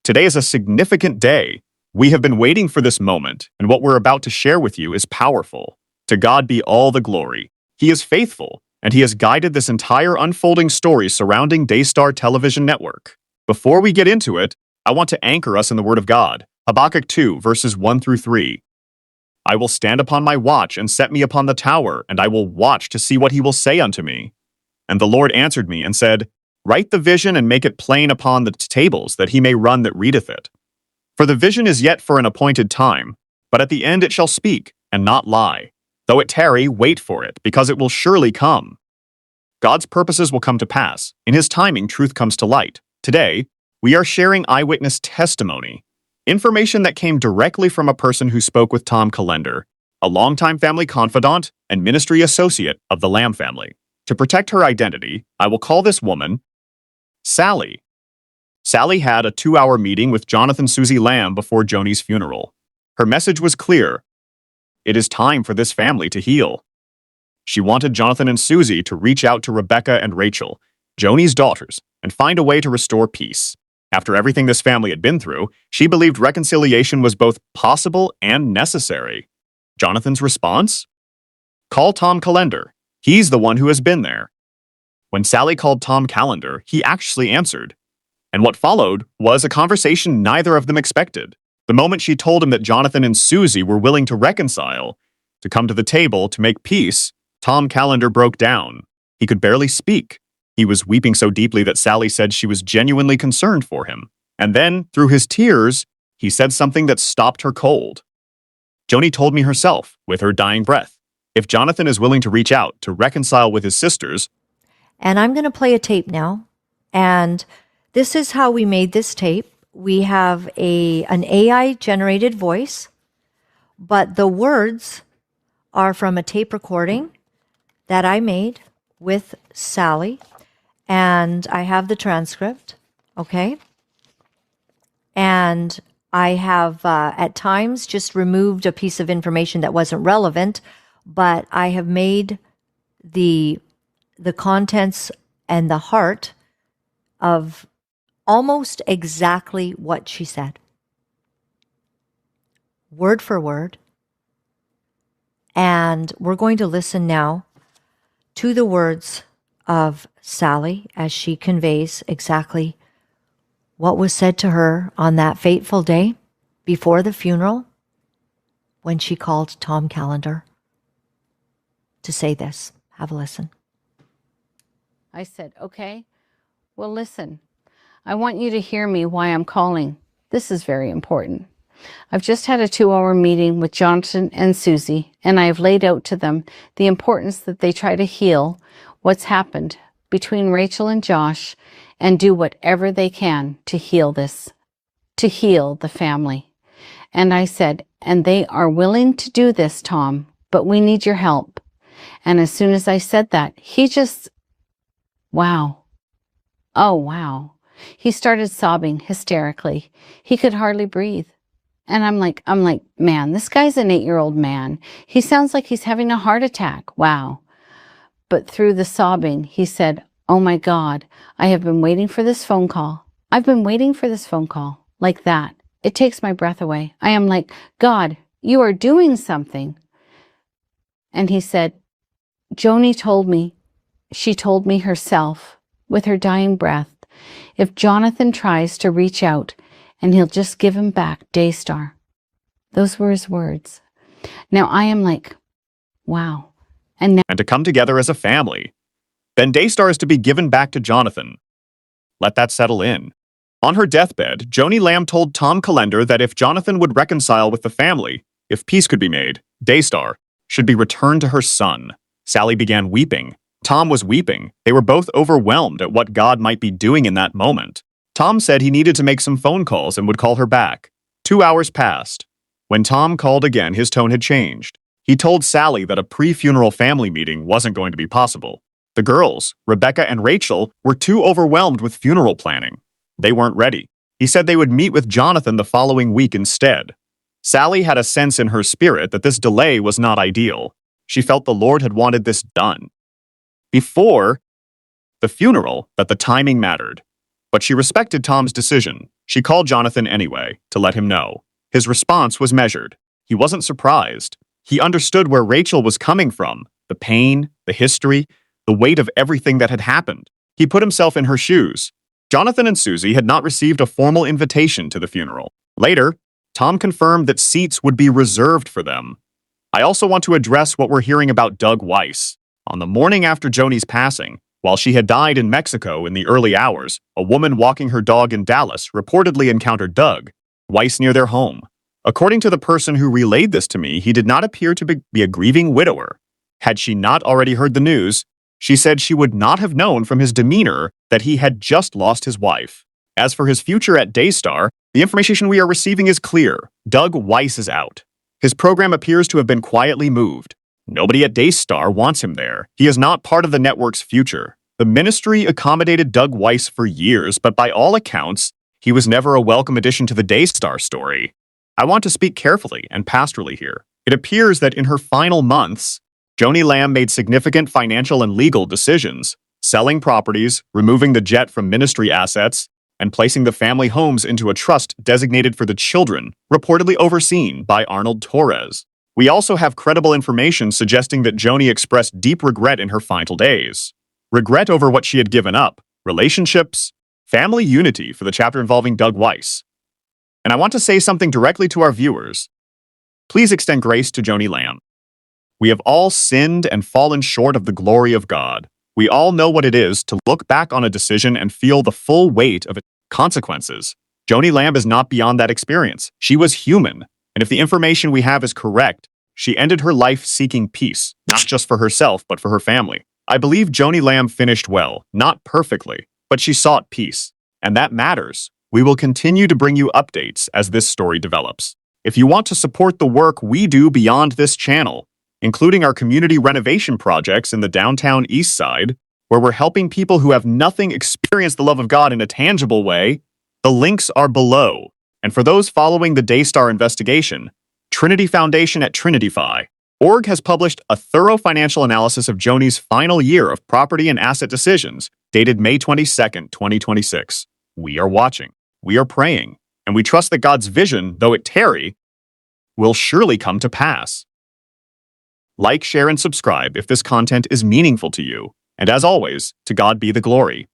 Today is a significant day. We have been waiting for this moment, and what we're about to share with you is powerful. To God be all the glory. He is faithful, and He has guided this entire unfolding story surrounding Daystar television network. Before we get into it, I want to anchor us in the Word of God. Habakkuk 2, verses 1 through 3. I will stand upon my watch and set me upon the tower, and I will watch to see what He will say unto me. And the Lord answered me and said, Write the vision and make it plain upon the tables, that he may run that readeth it. For the vision is yet for an appointed time, but at the end it shall speak, and not lie. Though it tarry, wait for it, because it will surely come. God's purposes will come to pass. In His timing, truth comes to light. Today, we are sharing eyewitness testimony, information that came directly from a person who spoke with Tom Callender, a longtime family confidant and ministry associate of the Lamb family. To protect her identity, I will call this woman Sally. Sally had a 2-hour meeting with Jonathan Susie Lamb before JONI'S funeral. Her message was clear. It is time for this family to heal. She wanted Jonathan and Susie to reach out to Rebecca and Rachel, JONI'S daughters, and find a way to restore peace. After everything this family had been through, she believed reconciliation was both possible and necessary. Jonathan's response? Call Tom Callender. He's the one who has been there. When Sally called Tom Callender, he actually answered. And what followed was a conversation neither of them expected. The moment she told him that Jonathan and Susie were willing to reconcile, to come to the table to make peace, Tom Callender broke down. He could barely speak. He was weeping so deeply that Sally said she was genuinely concerned for him. And then, through his tears, he said something that stopped her cold. Joni told me herself, with her dying breath, if Jonathan is willing to reach out to reconcile with his sisters. And I'm going to play a tape now. And this is how we made this tape. We have an AI-generated voice, but the words are from a tape recording that I made with Sally. And I have the transcript, okay? And I have, at times, just removed a piece of information that wasn't relevant, but I have made the contents and the heart of almost exactly what she said, word for word. And we're going to listen now to the words of Sally as she conveys exactly what was said to her on that fateful day before the funeral when she called Tom Callender to say this. Have a listen. I said, okay, well, listen, I want you to hear me why I'm calling. This is very important. I've just had a 2-hour meeting with Jonathan and Susie, and I have laid out to them the importance that they try to heal what's happened between Rachel and Josh and do whatever they can to heal this, to heal the family. And I said, and they are willing to do this, Tom, but we need your help. And as soon as I said that, he just, wow. Oh, wow. He started sobbing hysterically. He could hardly breathe. And I'm like, man, this guy's an 8-year-old man. He sounds like he's having a heart attack. Wow. But through the sobbing, he said, oh my God, I have been waiting for this phone call. I've been waiting for this phone call. Like that. It takes my breath away. I am like, God, you are doing something. And he said, Joni told me, she told me herself, with her dying breath, if Jonathan tries to reach out, and he'll just give him back Daystar. Those were his words. Now I am like, wow. And to come together as a family. Then Daystar is to be given back to Jonathan. Let that settle in. On her deathbed, Joni Lamb told Tom Callender that if Jonathan would reconcile with the family, if peace could be made, Daystar should be returned to her son. Sally began weeping. Tom was weeping. They were both overwhelmed at what God might be doing in that moment. Tom said he needed to make some phone calls and would call her back. 2 hours passed. When Tom called again, his tone had changed. He told Sally that a pre-funeral family meeting wasn't going to be possible. The girls, Rebecca and Rachel, were too overwhelmed with funeral planning. They weren't ready. He said they would meet with Jonathan the following week instead. Sally had a sense in her spirit that this delay was not ideal. She felt the Lord had wanted this done before the funeral, that the timing mattered. But she respected Tom's decision. She called Jonathan anyway, to let him know. His response was measured. He wasn't surprised. He understood where Rachel was coming from, the pain, the history, the weight of everything that had happened. He put himself in her shoes. Jonathan and Susie had not received a formal invitation to the funeral. Later, Tom confirmed that seats would be reserved for them. I also want to address what we're hearing about Doug Weiss. On the morning after JONI'S passing, while she had died in Mexico in the early hours, a woman walking her dog in Dallas reportedly encountered Doug Weiss near their home. According to the person who relayed this to me, he did not appear to be a grieving widower. Had she not already heard the news, she said she would not have known from his demeanor that he had just lost his wife. As for his future at Daystar, the information we are receiving is clear. Doug Weiss is out. His program appears to have been quietly moved. Nobody at Daystar wants him there. He is not part of the network's future. The ministry accommodated Doug Weiss for years, but by all accounts, he was never a welcome addition to the Daystar story. I want to speak carefully and pastorally here. It appears that in her final months, Joni Lamb made significant financial and legal decisions, selling properties, removing the jet from ministry assets, and placing the family homes into a trust designated for the children, reportedly overseen by Arnold Torres. We also have credible information suggesting that Joni expressed deep regret in her final days. Regret over what she had given up, relationships, family unity for the chapter involving Doug Weiss. And I want to say something directly to our viewers. Please extend grace to Joni Lamb. We have all sinned and fallen short of the glory of God. We all know what it is to look back on a decision and feel the full weight of its consequences. Joni Lamb is not beyond that experience. She was human, and if the information we have is correct, she ended her life seeking peace, not just for herself, but for her family. I believe Joni Lamb finished well, not perfectly, but she sought peace, and that matters. We will continue to bring you updates as this story develops. If you want to support the work we do beyond this channel, including our community renovation projects in the downtown East Side, where we're helping people who have nothing experience the love of God in a tangible way, the links are below. And for those following the Daystar investigation, Trinity Foundation at TrinityFi.org has published a thorough financial analysis of Joni's final year of property and asset decisions, dated May 22nd, 2026. We are watching, we are praying, and we trust that God's vision, though it tarry, will surely come to pass. Like, share, and subscribe if this content is meaningful to you. And as always, to God be the glory.